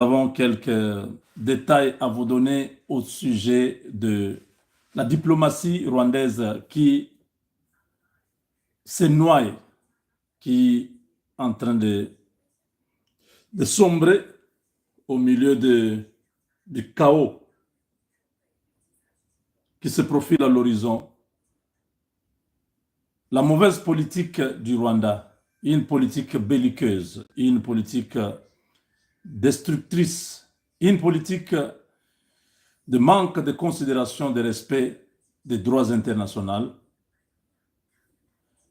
avons quelques détails à vous donner au sujet de la diplomatie rwandaise qui se noie, qui est en train de sombrer au milieu du chaos qui se profile à l'horizon. La mauvaise politique du Rwanda, une politique belliqueuse, une politique destructrice, une politique de manque de considération, de respect des droits internationaux.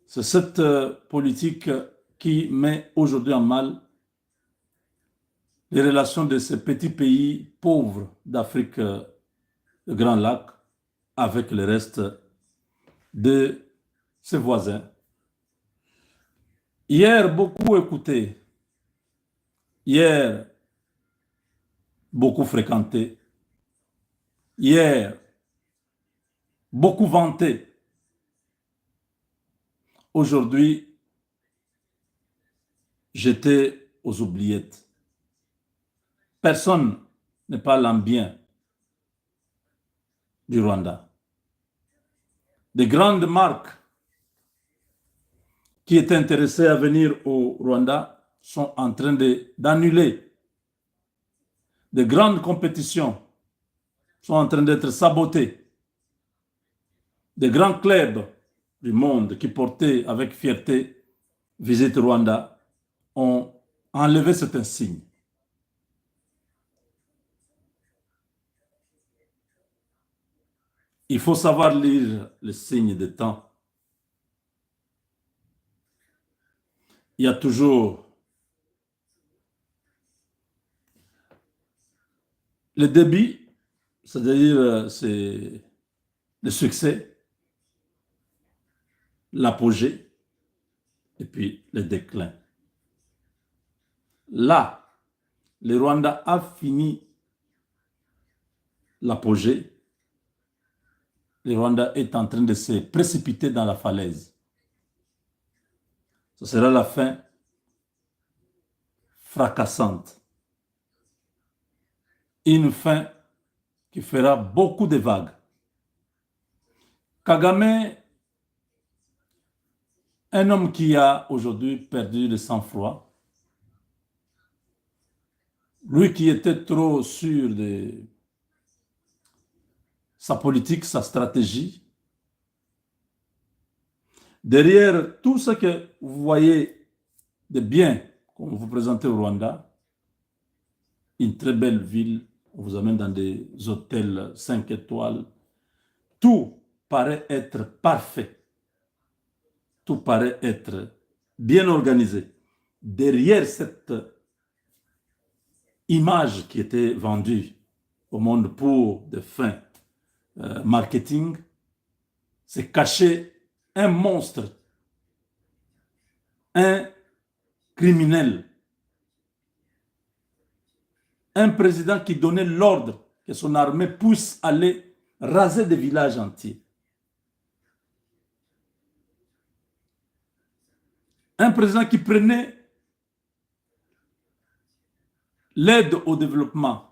C'est cette politique qui met aujourd'hui en mal les relations de ces petits pays pauvres d'Afrique, de Grand Lac, avec le reste de ses voisins. Hier, beaucoup écouté, hier, beaucoup fréquenté, hier, beaucoup vanté. Aujourd'hui, j'étais aux oubliettes. Personne ne parle en bien du Rwanda. Des grandes marques qui étaient intéressées à venir au Rwanda sont en train d'annuler. De grandes compétitions sont en train d'être sabotées. Des grands clubs du monde qui portaient avec fierté Visite Rwanda ont enlevé cet insigne. Il faut savoir lire les signes des temps. Il y a toujours le débit, c'est-à-dire c'est le succès, l'apogée et puis le déclin. Là, le Rwanda a fini l'apogée. Le Rwanda est en train de se précipiter dans la falaise. Ce sera la fin fracassante. Une fin qui fera beaucoup de vagues. Kagame, un homme qui a aujourd'hui perdu le sang-froid, lui qui était trop sûr de sa politique, sa stratégie, derrière tout ce que vous voyez de bien qu'on vous présente au Rwanda, une très belle ville, on vous amène dans des hôtels 5 étoiles, tout paraît être parfait, tout paraît être bien organisé. Derrière cette image qui était vendue au monde pour des fins marketing, c'est caché un monstre, un criminel, un président qui donnait l'ordre que son armée puisse aller raser des villages entiers. Un président qui prenait l'aide au développement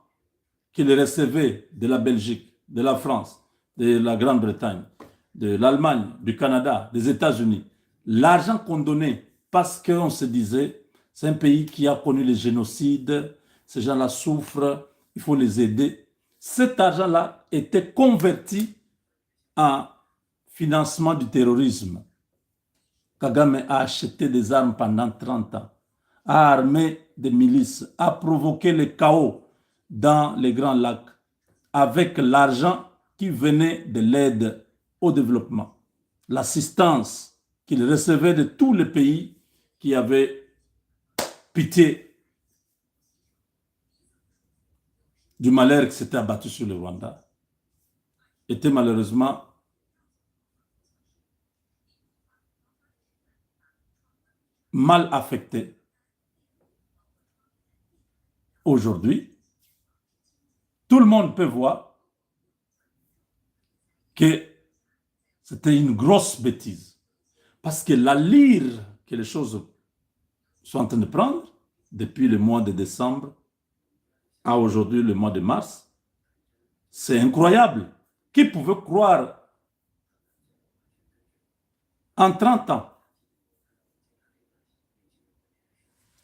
qu'il recevait de la Belgique, de la France, de la Grande-Bretagne, de l'Allemagne, du Canada, des États-Unis. L'argent qu'on donnait parce qu'on se disait, c'est un pays qui a connu les génocides, ces gens-là souffrent, il faut les aider. Cet argent-là était converti en financement du terrorisme. Kagame a acheté des armes pendant 30 ans, a armé des milices, a provoqué le chaos dans les Grands Lacs avec l'argent qui venait de l'aide au développement, l'assistance qu'il recevait de tous les pays qui avaient pitié du malheur qui s'était abattu sur le Rwanda, était malheureusement mal affecté. Aujourd'hui, tout le monde peut voir que c'était une grosse bêtise. Parce que l'allure que les choses sont en train de prendre, depuis le mois de décembre, à aujourd'hui, le mois de mars, c'est incroyable. Qui pouvait croire en 30 ans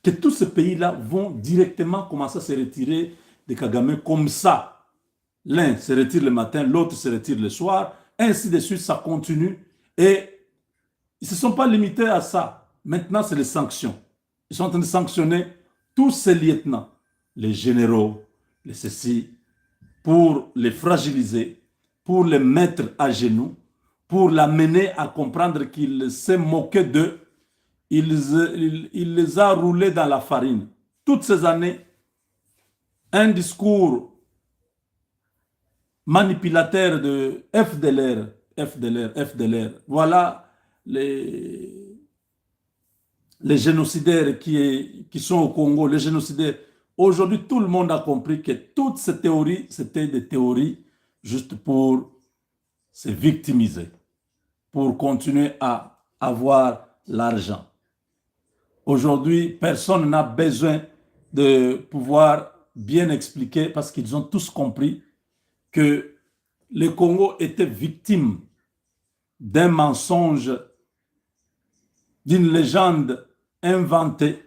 que tous ces pays-là vont directement commencer à se retirer de Kagame comme ça? L'un se retire le matin, l'autre se retire le soir, ainsi de suite, ça continue. Et ils ne se sont pas limités à ça. Maintenant, c'est les sanctions. Ils sont en train de sanctionner tous ces lieutenants, les généraux, les ceci, pour les fragiliser, pour les mettre à genoux, pour l'amener à comprendre qu'il s'est moqué d'eux. Il les a roulés dans la farine. Toutes ces années, un discours manipulateur de FDLR. Voilà les génocidaires qui sont au Congo, les génocidaires. Aujourd'hui, tout le monde a compris que toutes ces théories, c'était des théories juste pour se victimiser, pour continuer à avoir l'argent. Aujourd'hui, personne n'a besoin de pouvoir bien expliquer parce qu'ils ont tous compris que le Congo était victime d'un mensonge, d'une légende inventée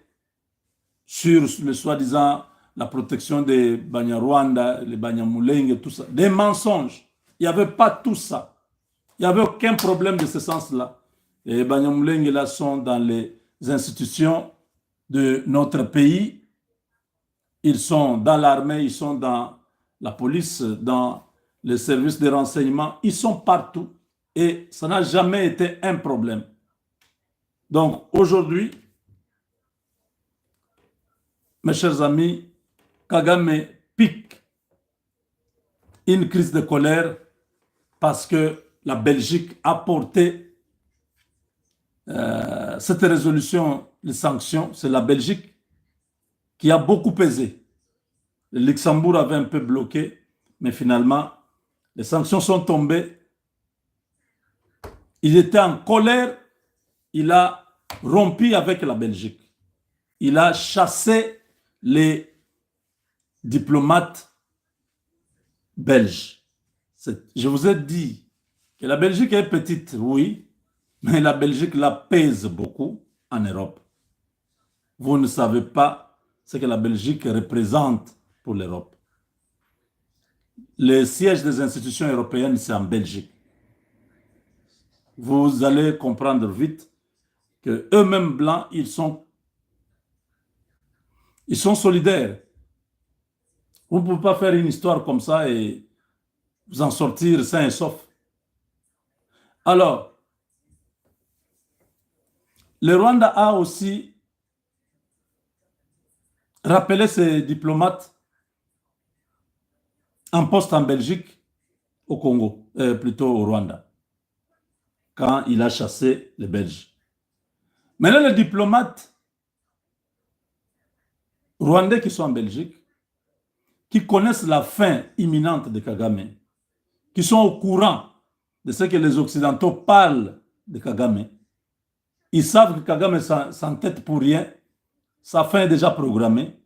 sur le soi-disant la protection des Banyarwanda, les Banyamulenge, tout ça. Des mensonges. Il n'y avait pas tout ça. Il n'y avait aucun problème de ce sens-là. Les Banyamulenge là sont dans les institutions de notre pays. Ils sont dans l'armée, ils sont dans la police, dans les services de renseignement. Ils sont partout. Et ça n'a jamais été un problème. Donc aujourd'hui, mes chers amis, Kagame pique une crise de colère parce que la Belgique a porté cette résolution, les sanctions. C'est la Belgique qui a beaucoup pesé. Le Luxembourg avait un peu bloqué, mais finalement, les sanctions sont tombées. Il était en colère, il a rompu avec la Belgique. Il a chassé les diplomates belges. Je vous ai dit que la Belgique est petite, oui, mais la Belgique la pèse beaucoup en Europe. Vous ne savez pas ce que la Belgique représente pour l'Europe. Le siège des institutions européennes, c'est en Belgique. Vous allez comprendre vite que eux-mêmes blancs, ils sont solidaires. Vous ne pouvez pas faire une histoire comme ça et vous en sortir sain et sauf. Alors, le Rwanda a aussi rappelé ses diplomates en poste en Belgique, au Congo, plutôt au Rwanda, quand il a chassé les Belges. Maintenant, les diplomates rwandais qui sont en Belgique, qui connaissent la fin imminente de Kagame, qui sont au courant de ce que les Occidentaux parlent de Kagame, ils savent que Kagame s'entête pour rien, sa fin est déjà programmée.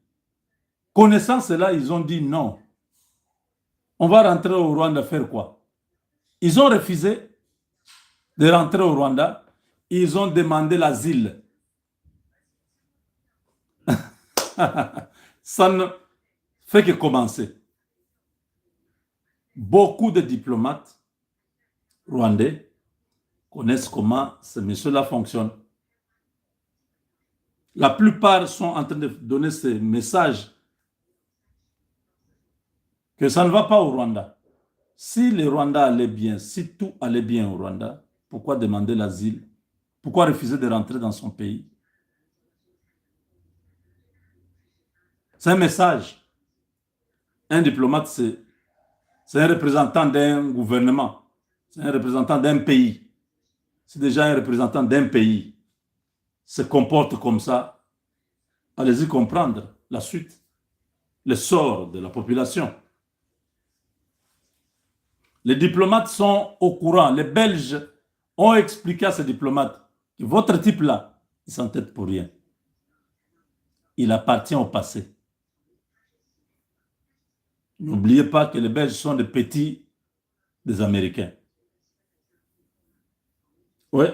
Connaissant cela, ils ont dit non. On va rentrer au Rwanda faire quoi? Ils ont refusé de rentrer au Rwanda. Ils ont demandé l'asile. Ça ne fait que commencer. Beaucoup de diplomates rwandais connaissent comment ce monsieur-là fonctionne. La plupart sont en train de donner ces messages que ça ne va pas au Rwanda. Si le Rwanda allait bien, si tout allait bien au Rwanda, pourquoi demander l'asile? Pourquoi refuser de rentrer dans son pays? C'est un message. Un diplomate, c'est un représentant d'un gouvernement. C'est un représentant d'un pays. C'est déjà un représentant d'un pays. Se comporte comme ça. Allez-y comprendre la suite. Le sort de la population. Les diplomates sont au courant. Les Belges ont expliqué à ces diplomates que votre type-là, il s'entête pour rien. Il appartient au passé. N'oubliez pas que les Belges sont des petits des Américains. Oui,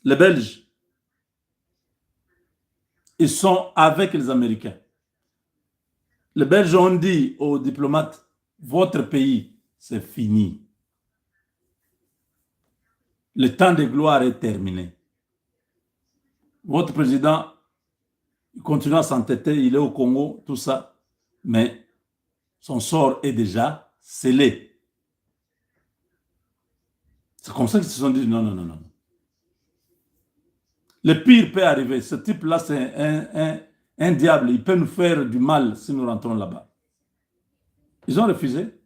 les Belges, ils sont avec les Américains. Les Belges ont dit aux diplomates, votre pays, c'est fini. Le temps de gloire est terminé. Votre président, il continue à s'entêter, il est au Congo, tout ça, mais son sort est déjà scellé. C'est comme ça qu'ils se sont dit, non, non, non, non. Le pire peut arriver. Ce type-là, c'est un diable. Il peut nous faire du mal si nous rentrons là-bas. Ils ont refusé.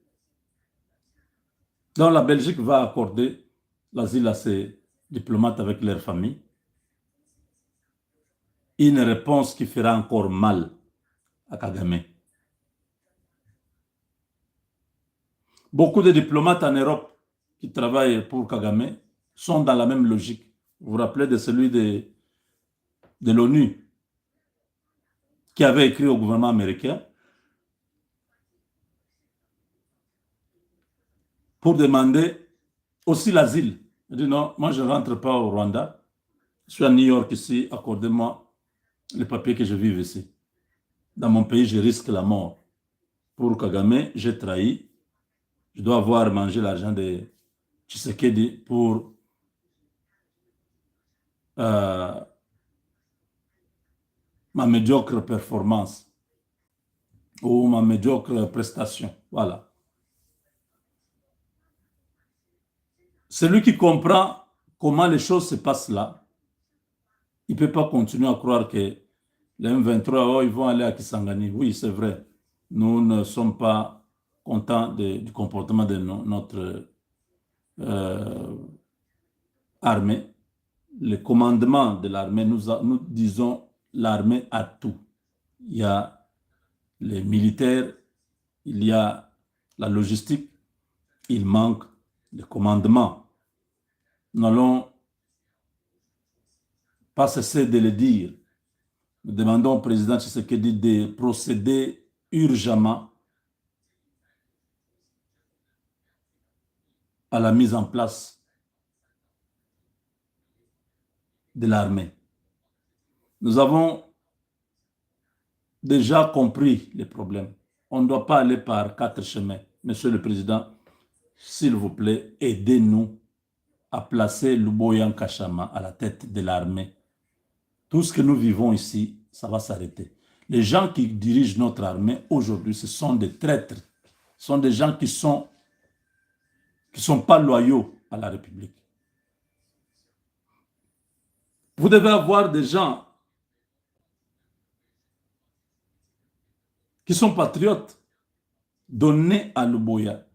Donc la Belgique va accorder l'asile à ces diplomates avec leur famille. Une réponse qui fera encore mal à Kagame. Beaucoup de diplomates en Europe qui travaillent pour Kagame sont dans la même logique. Vous vous rappelez de celui de l'ONU qui avait écrit au gouvernement américain pour demander aussi l'asile. Il dit non, moi je ne rentre pas au Rwanda. Je suis à New York ici, accordez-moi les papiers que je vive ici. Dans mon pays, je risque la mort. Pour Kagame, j'ai trahi. Je dois avoir mangé l'argent de Tshisekedi pour ma médiocre performance ou ma médiocre prestation. Voilà. Celui qui comprend comment les choses se passent là, il ne peut pas continuer à croire que les M23, oh, ils vont aller à Kisangani. Oui, c'est vrai. Nous ne sommes pas contents du comportement de notre armée. Le commandement de l'armée, nous disons l'armée a tout. Il y a les militaires, il y a la logistique, il manque le commandement. Nous n'allons pas cesser de le dire. Nous demandons au président Tshisekedi de procéder urgemment à la mise en place de l'armée. Nous avons déjà compris les problèmes. On ne doit pas aller par 4 chemins. Monsieur le Président, s'il vous plaît, aidez-nous à placer Luboya Nkashama à la tête de l'armée. Tout ce que nous vivons ici, ça va s'arrêter. Les gens qui dirigent notre armée aujourd'hui, ce sont des traîtres. Ce sont des gens qui sont pas loyaux à la République. Vous devez avoir des gens qui sont patriotes, donnés à Luboya,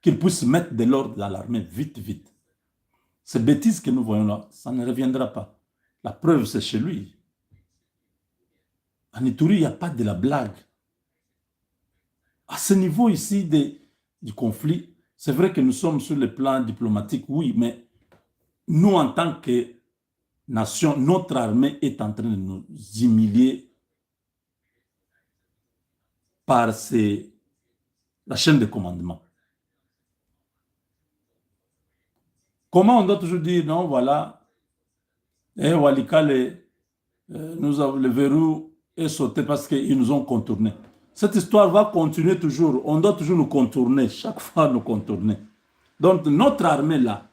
qu'ils puissent mettre de l'ordre dans l'armée vite, vite. Ces bêtises que nous voyons là, ça ne reviendra pas. La preuve, c'est chez lui. En Ituri, il n'y a pas de la blague. À ce niveau ici du conflit, c'est vrai que nous sommes sur le plan diplomatique, oui, mais nous, en tant que nation, notre armée est en train de nous humilier par la chaîne de commandement. Comment on doit toujours dire, non, voilà, Walikale, le verrou est sauté parce qu'ils nous ont contournés. Cette histoire va continuer toujours. On doit toujours nous contourner, chaque fois nous contourner. Donc notre armée là,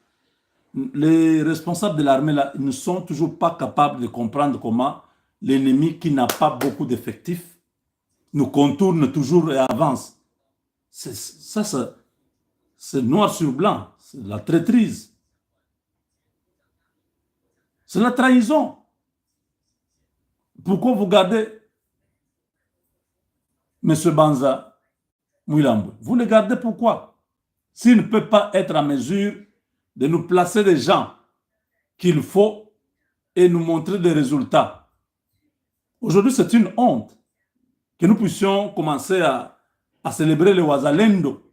les responsables de l'armée là, ils ne sont toujours pas capables de comprendre comment l'ennemi qui n'a pas beaucoup d'effectifs nous contourne toujours et avance. C'est noir sur blanc, c'est la traîtrise. C'est la trahison. Pourquoi vous gardez M. Banza Mouilambou? Vous le gardez pourquoi? S'il ne peut pas être en mesure de nous placer des gens qu'il faut et nous montrer des résultats. Aujourd'hui, c'est une honte que nous puissions commencer à célébrer les Wazalendo.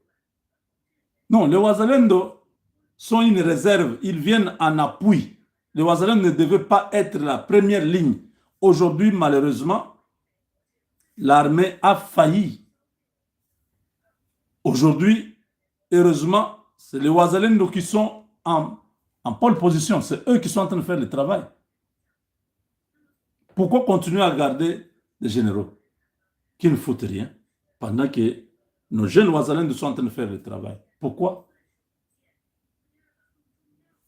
Non, les Wazalendo sont une réserve. Ils viennent en appui. Les Wazalendo ne devaient pas être la première ligne. Aujourd'hui, malheureusement, l'armée a failli Aujourd'hui, heureusement, c'est les Ouazalendo qui sont en pole position. C'est eux qui sont en train de faire le travail. Pourquoi continuer à garder des généraux qui ne foutent rien pendant que nos jeunes Ouazalendo sont en train de faire le travail? Pourquoi?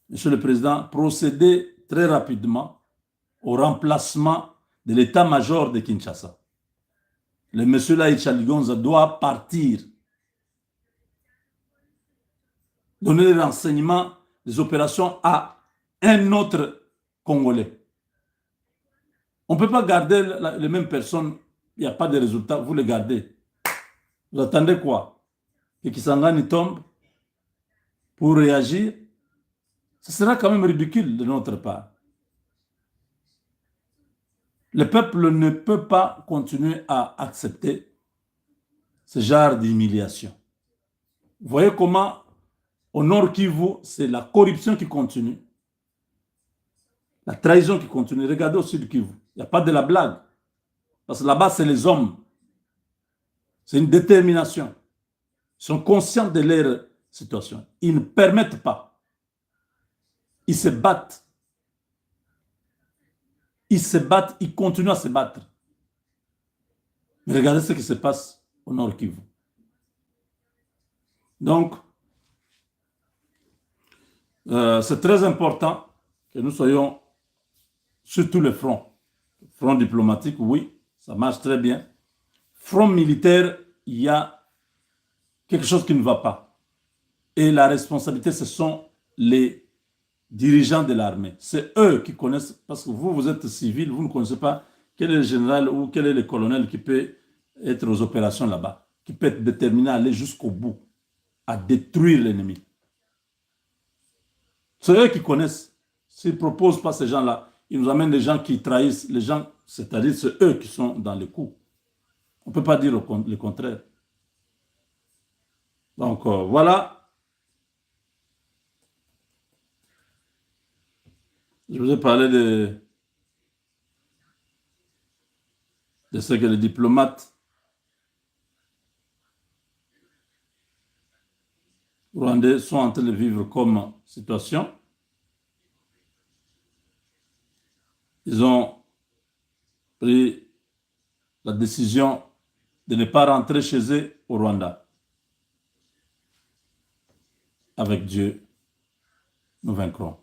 Monsieur le Président, procédez très rapidement au remplacement de l'état-major de Kinshasa. Le monsieur Laïcha Ligonza doit partir, donner des renseignements des opérations à un autre Congolais. On ne peut pas garder les mêmes personnes, il n'y a pas de résultat, vous les gardez. Vous attendez quoi? Que Kisangani tombe pour réagir? Ce sera quand même ridicule de notre part. Le peuple ne peut pas continuer à accepter ce genre d'humiliation. Vous voyez comment au Nord Kivu, c'est la corruption qui continue, la trahison qui continue. Regardez au Sud Kivu, il n'y a pas de la blague. Parce que là-bas, c'est les hommes. C'est une détermination. Ils sont conscients de leur situation. Ils ne permettent pas. Ils se battent. Ils se battent, ils continuent à se battre. Mais regardez ce qui se passe au Nord Kivu. Donc, c'est très important que nous soyons sur tous les fronts. Front diplomatique, oui, ça marche très bien. Front militaire, il y a quelque chose qui ne va pas. Et la responsabilité, ce sont les dirigeants de l'armée. C'est eux qui connaissent, parce que vous, vous êtes civil, vous ne connaissez pas quel est le général ou quel est le colonel qui peut être aux opérations là-bas, qui peut être déterminé à aller jusqu'au bout, à détruire l'ennemi. C'est eux qui connaissent. S'ils ne proposent pas ces gens-là, ils nous amènent des gens qui trahissent les gens, c'est-à-dire c'est eux qui sont dans le coup. On ne peut pas dire le contraire. Donc voilà. Je vous ai parlé de ce que les diplomates rwandais sont en train de vivre comme situation. Ils ont pris la décision de ne pas rentrer chez eux au Rwanda. Avec Dieu, nous vaincrons.